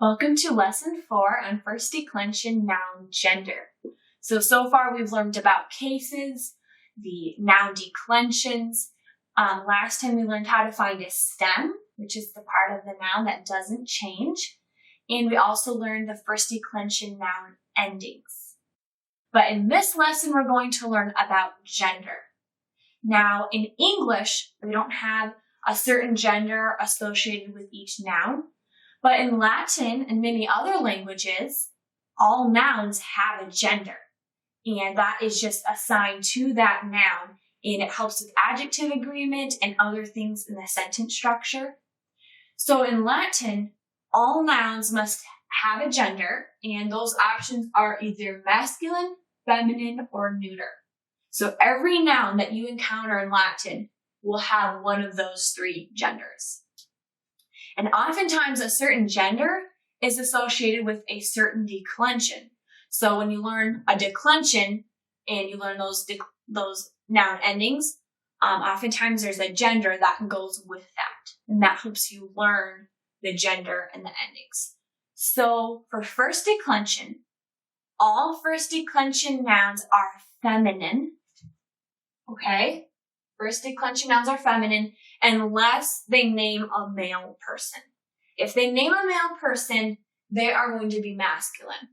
Welcome to Lesson 4 on first declension noun gender. So far we've learned about cases, the noun declensions. Last time we learned how to find a stem, which is the part of the noun that doesn't change. And we also learned the first declension noun endings. But in this lesson, we're going to learn about gender. Now, in English, we don't have a certain gender associated with each noun. But in Latin and many other languages, all nouns have a gender. And that is just assigned to that noun. And it helps with adjective agreement and other things in the sentence structure. So in Latin, all nouns must have a gender. And those options are either masculine, feminine, or neuter. So every noun that you encounter in Latin will have one of those three genders. And oftentimes a certain gender is associated with a certain declension. So when you learn a declension and you learn those noun endings, oftentimes there's a gender that goes with that. And that helps you learn the gender and the endings. So for first declension, all first declension nouns are feminine. Okay? First declension nouns are feminine unless they name a male person. If they name a male person, they are going to be masculine.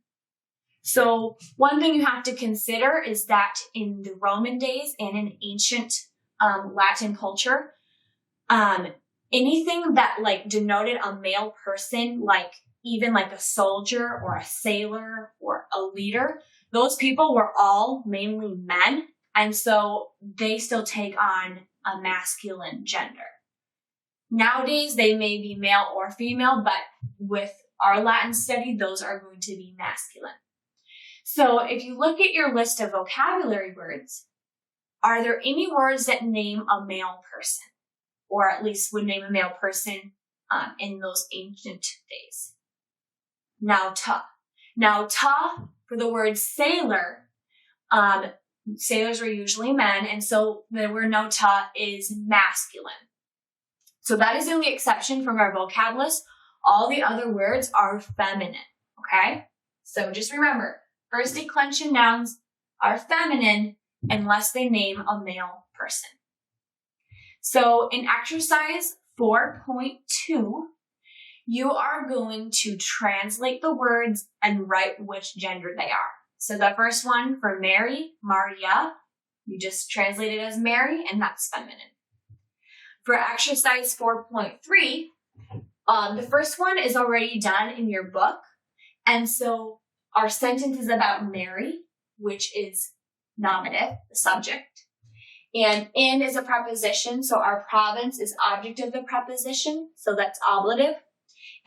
So one thing you have to consider is that in the Roman days and in ancient Latin culture, anything that denoted a male person, even a soldier or a sailor or a leader, those people were all mainly men. And so they still take on a masculine gender. Nowadays, they may be male or female, but with our Latin study, those are going to be masculine. So if you look at your list of vocabulary words, are there any words that name a male person? Or at least would name a male person in those ancient days? Nauta. Nauta, for the word sailor, sailors were usually men, and so the word nauta is masculine. So that is the only exception from our vocab list. All the other words are feminine, okay? So just remember, first declension nouns are feminine unless they name a male person. So in exercise 4.2, you are going to translate the words and write which gender they are. So the first one for Mary, Maria, you just translate it as Mary, and that's feminine. For exercise 4.3, the first one is already done in your book. And so our sentence is about Mary, which is nominative, the subject. And in is a preposition, so our province is object of the preposition, so that's ablative.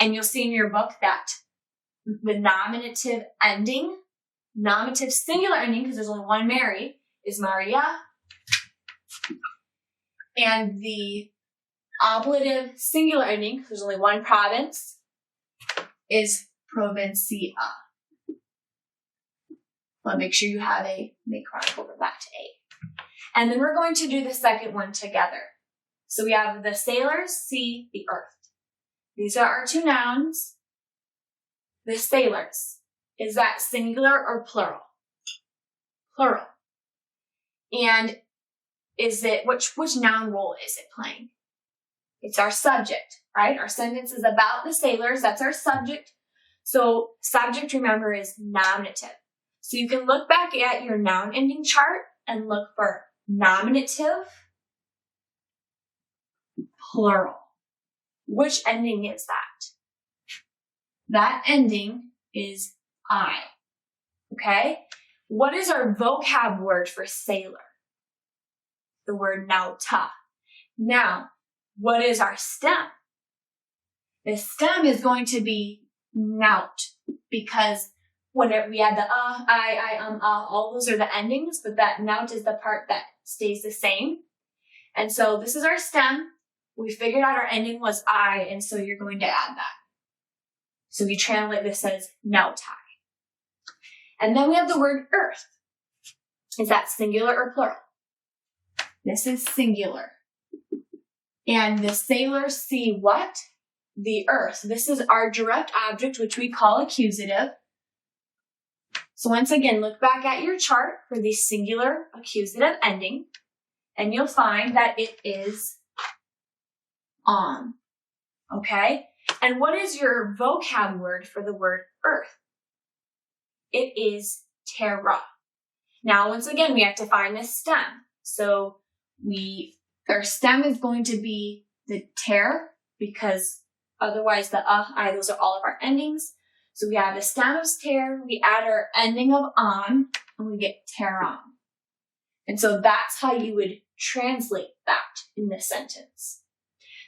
And you'll see in your book that the nominative ending, nominative singular ending, because there's only one Mary, is Maria. And the ablative singular ending, because there's only one province, is provincia. Well, make sure you have a macron over back to A. And then we're going to do the second one together. So we have the sailors see the earth. These are our two nouns. The sailors. Is that singular or plural? Plural. And is it, which noun role is it playing? It's our subject, right? Our sentence is about the sailors. That's our subject. So subject, remember, is nominative. So you can look back at your noun ending chart and look for nominative, plural. Which ending is that? That ending is I. Okay? What is our vocab word for sailor? The word nauta. Now, what is our stem? The stem is going to be naut, because whenever we add the all those are the endings, but that naut is the part that stays the same. And so this is our stem. We figured out our ending was I, and so you're going to add that. So we translate this as nautai. And then we have the word earth. Is that singular or plural? This is singular. And the sailors see what? the earth. This is our direct object, which we call accusative. So once again, look back at your chart for the singular accusative ending, and you'll find that it is on. Okay? And what is your vocab word for the word earth? It is terra. Now, once again, we have to find the stem. So our stem is going to be the ter, because otherwise the I, those are all of our endings. So we have the stem of ter, we add our ending of on, and we get teron. And so that's how you would translate that in this sentence.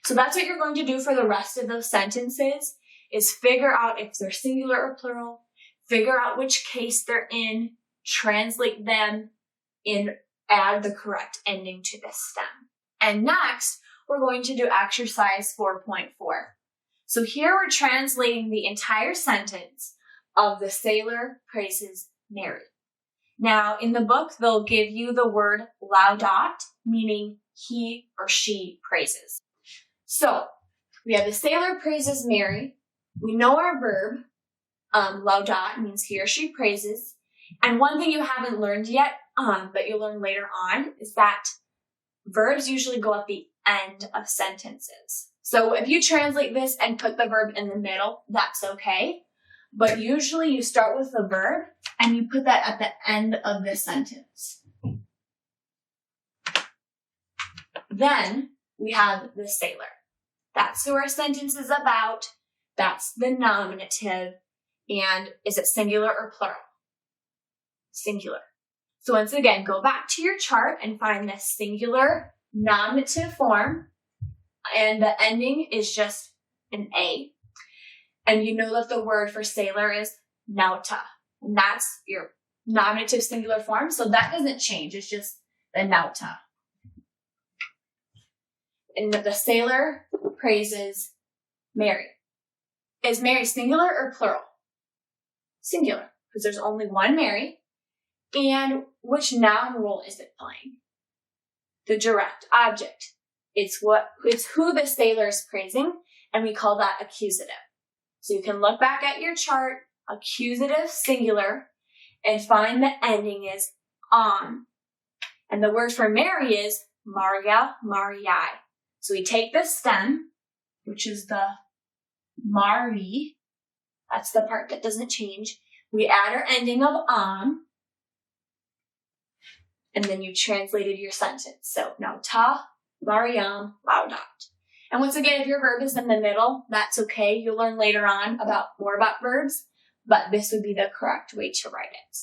So that's what you're going to do for the rest of those sentences, is figure out if they're singular or plural, figure out which case they're in, translate them, and add the correct ending to the stem. And next, we're going to do exercise 4.4. So here we're translating the entire sentence of the sailor praises Mary. Now, in the book, they'll give you the word laudat, meaning he or she praises. So we have the sailor praises Mary. We know our verb, laudat, means he or she praises. And one thing you haven't learned yet, but you'll learn later on, is that verbs usually go at the end of sentences. So if you translate this and put the verb in the middle, that's okay. But usually you start with the verb and you put that at the end of the sentence. Then we have the sailor. That's who our sentence is about. That's the nominative. And is it singular or plural? Singular. So once again, go back to your chart and find the singular nominative form. And the ending is just an A. And you know that the word for sailor is nauta. And that's your nominative singular form. So that doesn't change. It's just the nauta. And the sailor praises Mary. Is Mary singular or plural? Singular, because there's only one Mary. And which noun role is it playing? The direct object. It's who the sailor is praising, and we call that accusative. So you can look back at your chart, accusative singular, and find the ending is on. And the word for Mary is Maria, Mariae. So we take the stem, which is the Mari, that's the part that doesn't change. We add our ending of on, and then you translated your sentence. So nauta, Mariam, laudat. And once again, if your verb is in the middle, that's okay. You'll learn later on more about verbs, but this would be the correct way to write it.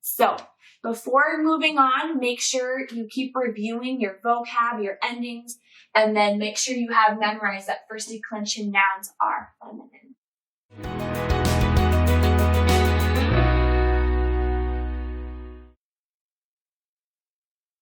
So before moving on, make sure you keep reviewing your vocab, your endings, and then make sure you have memorized that first declension nouns are feminine.